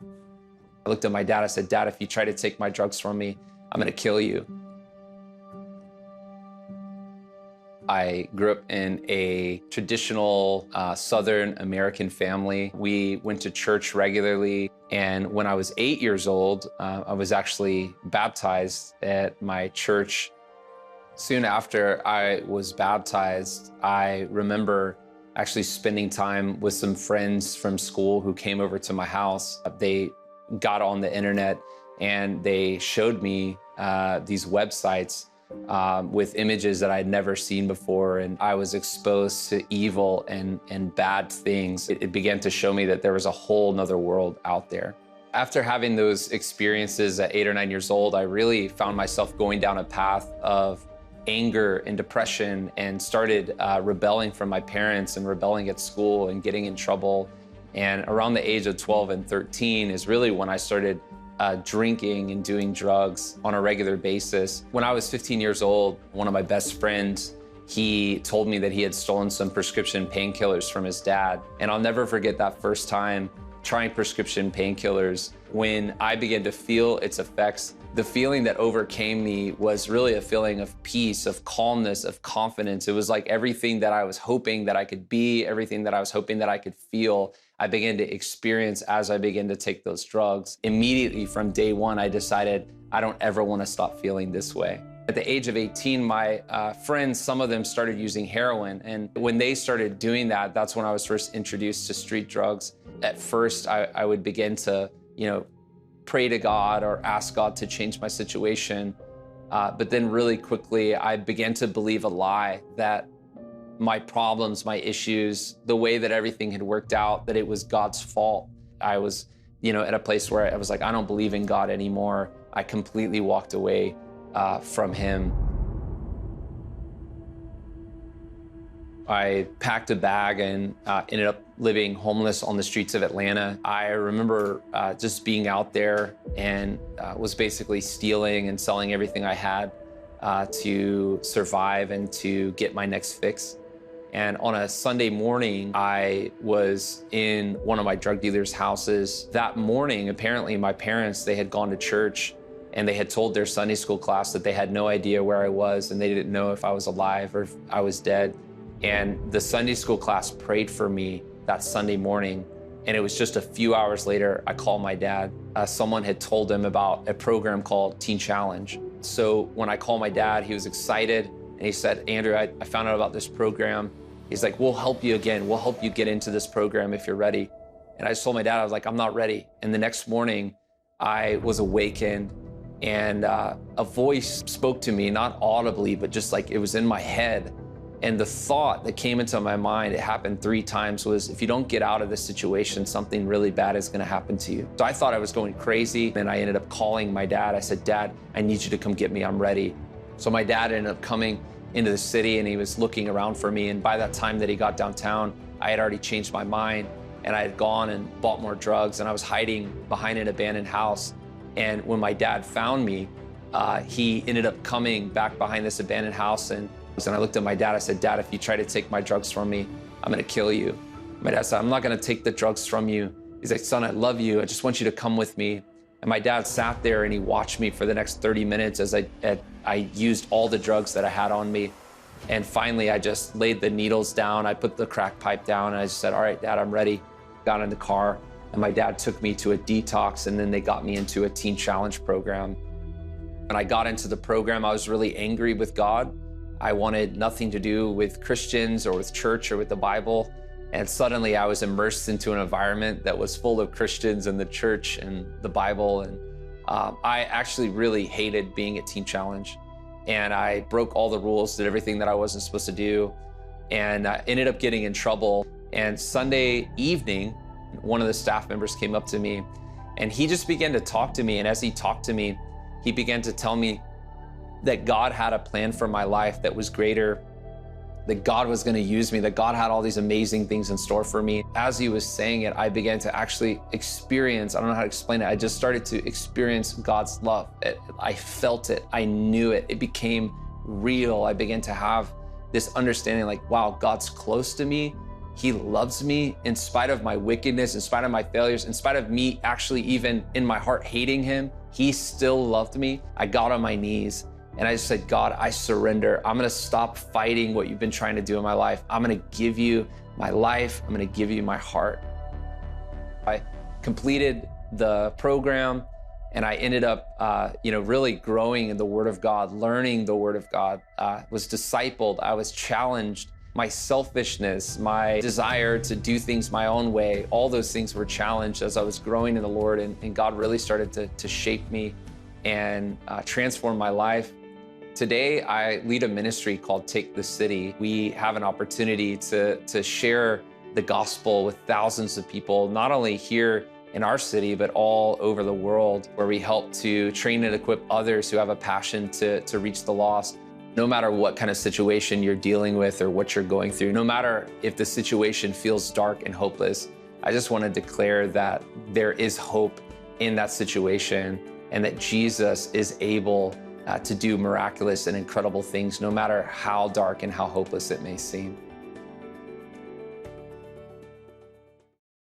I looked at my dad, I said, "Dad, if you try to take my drugs from me, I'm gonna kill you." I grew up in a traditional Southern American family. We went to church regularly. And when I was 8 years old, I was actually baptized at my church. Soon after I was baptized, I remember actually spending time with some friends from school who came over to my house. They got on the internet and they showed me these websites with images that I'd never seen before, and I was exposed to evil and bad things. It began to show me that there was a whole nother world out there. After having those experiences at 8 or 9 years old, I really found myself going down a path of anger and depression, and started rebelling from my parents and rebelling at school and getting in trouble. And around the age of 12 and 13 is really when I started drinking and doing drugs on a regular basis. When I was 15 years old, one of my best friends, he told me that he had stolen some prescription painkillers from his dad. And I'll never forget that first time trying prescription painkillers. When I began to feel its effects, the feeling that overcame me was really a feeling of peace, of calmness, of confidence. It was like everything that I was hoping that I could be, everything that I was hoping that I could feel, I began to experience as I began to take those drugs. Immediately from day one, I decided I don't ever want to stop feeling this way. At the age of 18, my friends, some of them started using heroin. And when they started doing that, that's when I was first introduced to street drugs. At first, I would begin to, pray to God or ask God to change my situation. But then really quickly, I began to believe a lie that my problems, my issues, the way that everything had worked out, that it was God's fault. I was, at a place where I was like, I don't believe in God anymore. I completely walked away from Him. I packed a bag and ended up living homeless on the streets of Atlanta. I remember just being out there and was basically stealing and selling everything I had to survive and to get my next fix. And on a Sunday morning, I was in one of my drug dealers' houses. That morning, apparently my parents, they had gone to church and they had told their Sunday school class that they had no idea where I was and they didn't know if I was alive or if I was dead. And the Sunday school class prayed for me that Sunday morning. And it was just a few hours later, I called my dad. Someone had told him about a program called Teen Challenge. So when I called my dad, he was excited. And he said, "Andrew, I found out about this program." He's like, "We'll help you again. We'll help you get into this program if you're ready." And I just told my dad, I was like, "I'm not ready." And the next morning, I was awakened and a voice spoke to me, not audibly, but just like it was in my head. And the thought that came into my mind, it happened 3 times, was if you don't get out of this situation, something really bad is gonna happen to you. So I thought I was going crazy. And I ended up calling my dad. I said, "Dad, I need you to come get me, I'm ready." So my dad ended up coming into the city and he was looking around for me. And by that time that he got downtown, I had already changed my mind and I had gone and bought more drugs and I was hiding behind an abandoned house. And when my dad found me, he ended up coming back behind this abandoned house. And I looked at my dad, I said, "Dad, if you try to take my drugs from me, I'm gonna kill you." My dad said, "I'm not gonna take the drugs from you." He's like, "Son, I love you. I just want you to come with me." And my dad sat there and he watched me for the next 30 minutes as I used all the drugs that I had on me. And finally, I just laid the needles down. I put the crack pipe down and I just said, "All right, Dad, I'm ready." Got in the car and my dad took me to a detox and then they got me into a Teen Challenge program. When I got into the program, I was really angry with God. I wanted nothing to do with Christians or with church or with the Bible. And suddenly I was immersed into an environment that was full of Christians and the church and the Bible. And I actually really hated being at Teen Challenge. And I broke all the rules, did everything that I wasn't supposed to do, and I ended up getting in trouble. And Sunday evening, one of the staff members came up to me and he just began to talk to me. And as he talked to me, he began to tell me that God had a plan for my life that was greater, that God was gonna use me, that God had all these amazing things in store for me. As he was saying it, I began to actually experience, I don't know how to explain it, I just started to experience God's love. I felt it, I knew it, it became real. I began to have this understanding like, wow, God's close to me. He loves me in spite of my wickedness, in spite of my failures, in spite of me actually even in my heart hating him. He still loved me. I got on my knees and I just said, God, I surrender. I'm gonna stop fighting what you've been trying to do in my life. I'm gonna give you my life. I'm gonna give you my heart. I completed the program and I ended up, really growing in the Word of God, learning the Word of God, was discipled. I was challenged. My selfishness, my desire to do things my own way, all those things were challenged as I was growing in the Lord, and God really started to shape me and transform my life. Today, I lead a ministry called Take the City. We have an opportunity to share the gospel with thousands of people, not only here in our city, but all over the world, where we help to train and equip others who have a passion to reach the lost. No matter what kind of situation you're dealing with or what you're going through, no matter if the situation feels dark and hopeless, I just want to declare that there is hope in that situation and that Jesus is able to do miraculous and incredible things, no matter how dark and how hopeless it may seem.